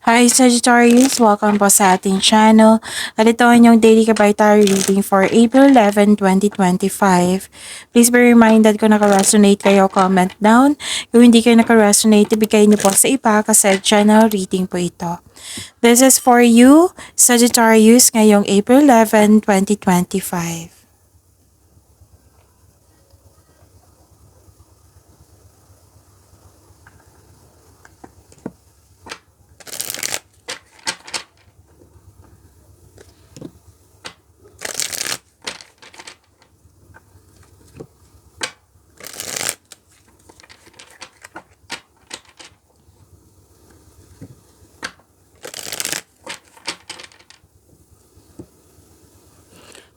Hi Sagittarius! Welcome po sa ating channel. At ito ang inyong daily kabay-tarot reading for April 11, 2025. Please be reminded kung naka-resonate kayo, comment down. Kung hindi kayo naka-resonate, ibigay niyo po sa iba kasi channel reading po ito. This is for you, Sagittarius, ngayong April 11, 2025.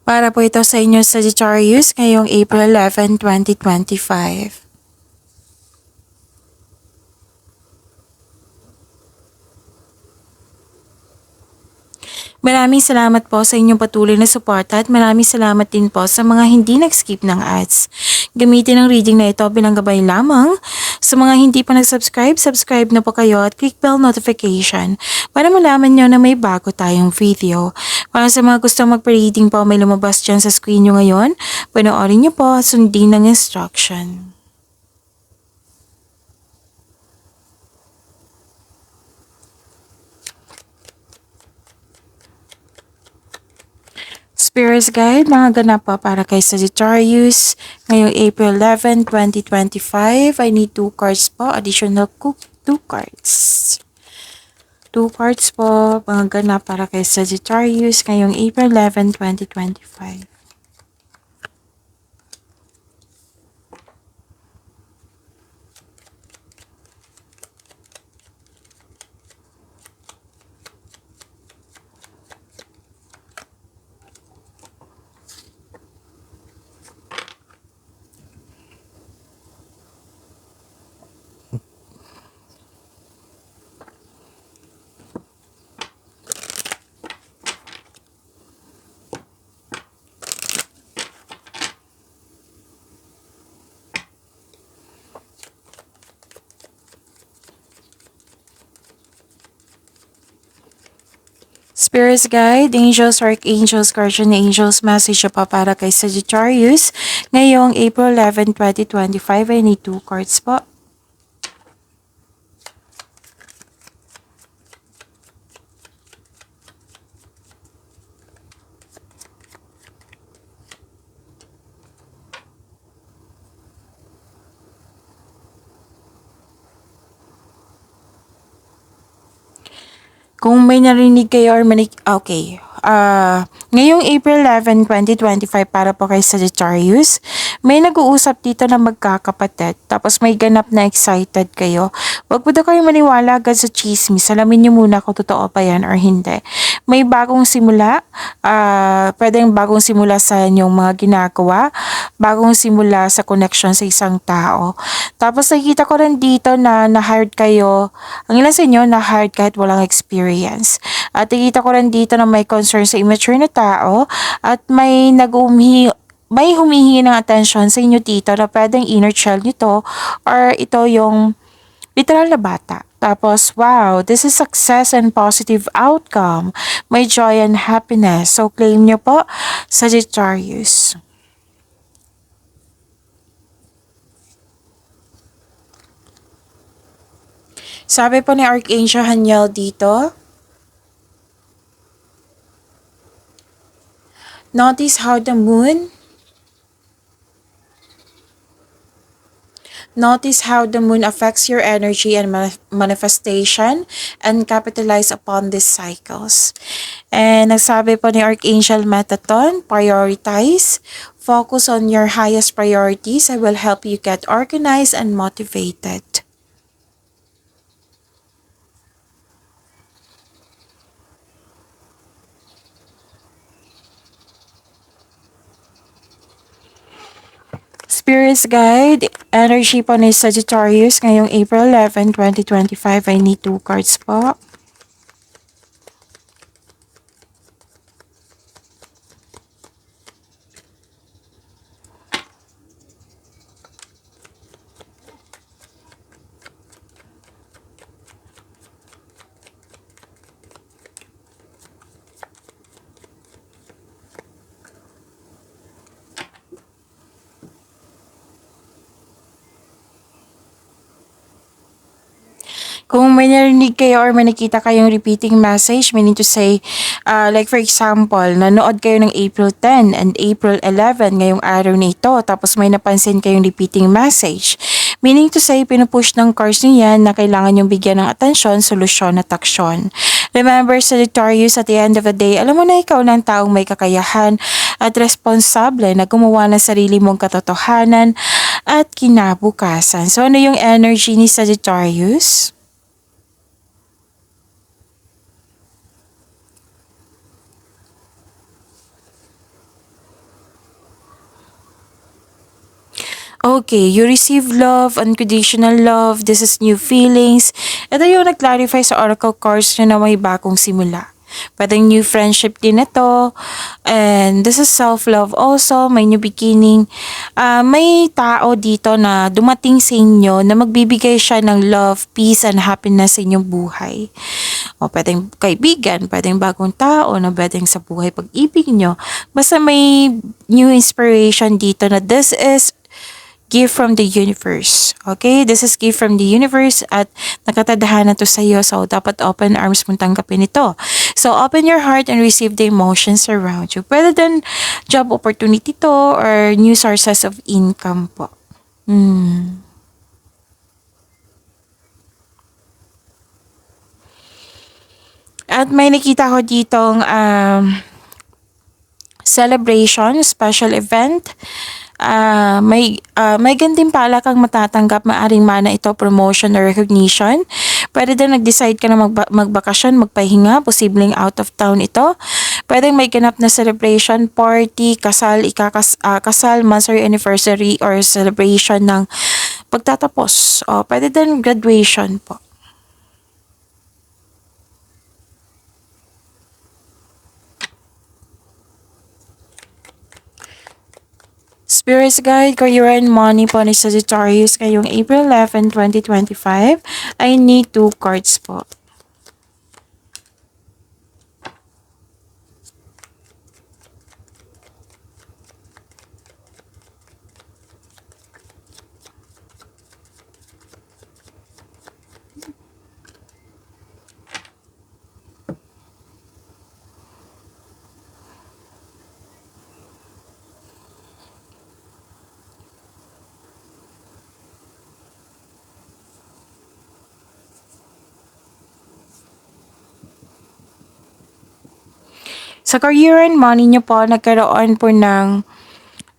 Para po ito sa inyo, Sagittarius, ngayong April 11, 2025. Maraming salamat po sa inyong patuloy na suporta at maraming salamat din po sa mga hindi nag-skip ng ads. Gamitin ang reading na ito bilang gabay lamang. Sa mga hindi pa nag-subscribe, subscribe na po kayo at click bell notification para malaman nyo na may bago tayong video. Para sa mga gusto magpa-reading po, may lumabas dyan sa screen nyo ngayon. Panoorin nyo po at sundin ng instruction. Spirit's Guide, mga ganap po para kay Sagittarius. Ngayong April 11, 2025, I need 2 cards po. Additional 2 cards. 2 cards po, mga ganap para kay Sagittarius. Ngayong April 11, 2025. Spirit's Guide, Angels, Archangels, Guardian Angels, message pa para kay Sagittarius. Ngayong April 11, 2025, I need 2 cards po. Kung may narinig kayo or okay. Ngayong April 11, 2025 para po kay Sagittarius, may nag-uusap dito na magkakapatid. Tapos may ganap na excited kayo. Huwag po daw kayo maniwala agad sa chismis. Alamin niyo muna kung totoo pa yan or hindi. May bagong simula. Pwedeng bagong simula sa inyong mga ginagawa. Bagong simula sa connection sa isang tao. Tapos nakikita ko rin dito na na-hired kayo. Ang ilan sa inyo na-hired kahit walang experience. At nakikita ko rin dito na may concern sa immature na tao at may humihingi ng attention sa inyo dito na pwedeng inner child nito or ito yung literal na bata. Tapos, wow, this is success and positive outcome. May joy and happiness. So, claim nyo po, Sagittarius. Sabi po ni Archangel Haniel dito, notice how the moon affects your energy and manifestation and capitalize upon these cycles. And nagsabi po ni Archangel Metatron, prioritize, focus on your highest priorities. I will help you get organized and motivated. Spirit's Guide, energy po ni Sagittarius ngayong April 11, 2025. I need 2 cards po. Kung may narinig kayo or may nakita kayong repeating message, meaning to say, like for example, nanood kayo ng April 10 and April 11 ngayong araw na ito, tapos may napansin kayong repeating message, meaning to say, pinupush ng cards niyo yan na kailangan yung bigyan ng atensyon, solusyon at aksyon. Remember, Sagittarius, at the end of the day, alam mo na ikaw ng taong may kakayahan at responsable na gumawa ng sarili mong katotohanan at kinabukasan. So, ano yung energy ni Sagittarius? Okay, you receive love, unconditional love, this is new feelings. Ito yung nag-clarify sa Oracle cards nyo na may bagong simula. Pwedeng new friendship din ito. And this is self-love also, may new beginning. May tao dito na dumating sa inyo na magbibigay siya ng love, peace, and happiness sa inyong buhay. O pwedeng kaibigan, pwedeng bagong tao na pwedeng sa buhay pag-ibig nyo. Basta may new inspiration dito na this is gift from the universe. Okay? This is gift from the universe at nakatadhana to sa iyo. So, dapat open arms mong tanggapin ito. So, open your heart and receive the emotions around you. Pwede din job opportunity to or new sources of income po. At may nakita ko ditong celebration, special event. May gantimpala kang matatanggap, maaring mana ito promotion or recognition. Pwede din nag-decide ka na magbakasyon, magpahinga, posibleng out of town ito. Pwedeng may ganap na celebration, party, kasal, kasal, monthsary anniversary or celebration ng pagtatapos. O, pwede din graduation po. Spirits Guide, Career and Money po ni Sagittarius ngayong April 11, 2025. I need 2 cards po. Sa career and money nyo po, nagkaroon po ng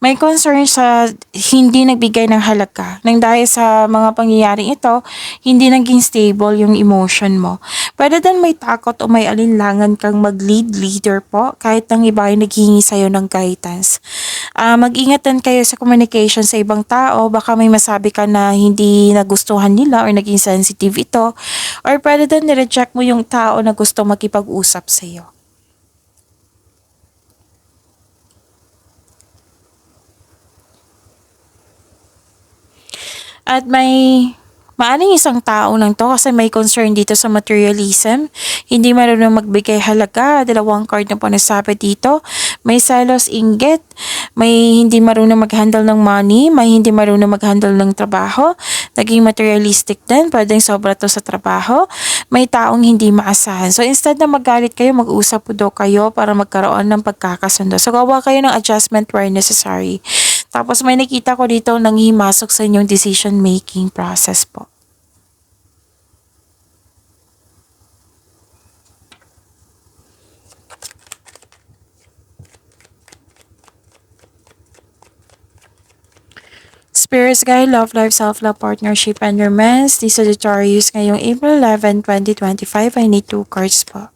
may concern sa hindi nagbigay ng halaga. Nang dahil sa mga pangyayaring ito, hindi naging stable yung emotion mo. Pwede din may takot o may alinlangan kang mag-lead leader po, kahit nang iba ay naghihingi sa'yo ng guidance. Mag-ingat din kayo sa communication sa ibang tao. Baka may masabi ka na hindi nagustuhan nila or naging sensitive ito. Or pwede din nireject mo yung tao na gusto makipag-usap sa'yo. At may maaring isang tao lang to kasi may concern dito sa materialism. Hindi marunong magbigay halaga. 2 card na po nasabi dito. May selos, inggit. May hindi marunong mag-handle ng money. May hindi marunong mag-handle ng trabaho. Naging materialistic din. Pwedeng sobra to sa trabaho. May taong hindi maasahan. So instead na magalit kayo, mag-usap po daw kayo para magkaroon ng pagkakasundo. So gawa kayo ng adjustment where necessary. Tapos may nakita ko dito nang himasok sa inyong decision making process po. Spirits Guide, Love Life, Self-Love, Partnership, and Romance. This is Sagittarius ngayong April 11, 2025. I need 2 cards po.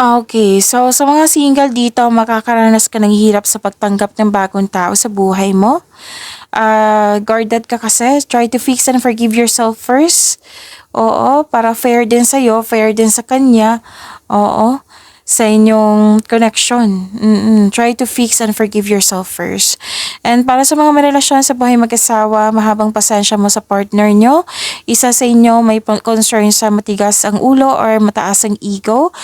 Okay, so sa mga single dito, makakaranas ka ng hirap sa pagtanggap ng bagong tao sa buhay mo. Guarded ka kasi. Try to fix and forgive yourself first. Oo, para fair din sa'yo, fair din sa kanya. Oo, sa inyong connection. Try to fix and forgive yourself first. And para sa mga may relasyon sa buhay mag-asawa, mahabang pasensya mo sa partner nyo. Isa sa inyo may concern sa matigas ang ulo or mataas ang ego.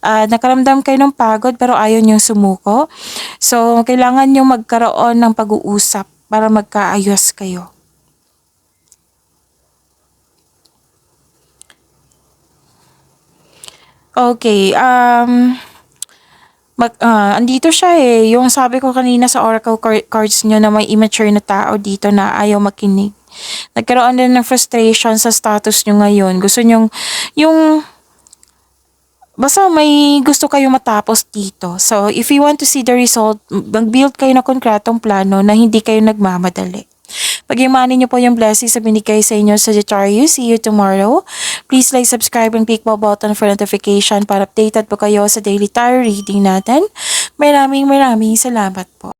Nakaramdam kayo ng pagod pero ayaw niyong sumuko. So, kailangan nyo magkaroon ng pag-uusap para magkaayos kayo. Okay, andito siya eh. Yung sabi ko kanina sa oracle cards nyo na may immature na tao dito na ayaw makinig. Nagkaroon din ng frustration sa status nyo ngayon. Gusto nyo basta may gusto kayo matapos dito. So, if you want to see the result, mag-build kayo ng konkretong plano na hindi kayo nagmamadali. Pag-imanin niyo po yung blessings sa binigay sa inyo sa Sagittarius. See you tomorrow. Please like, subscribe, and click bell button for notification para updated po kayo sa daily tarot reading natin. Maraming salamat po.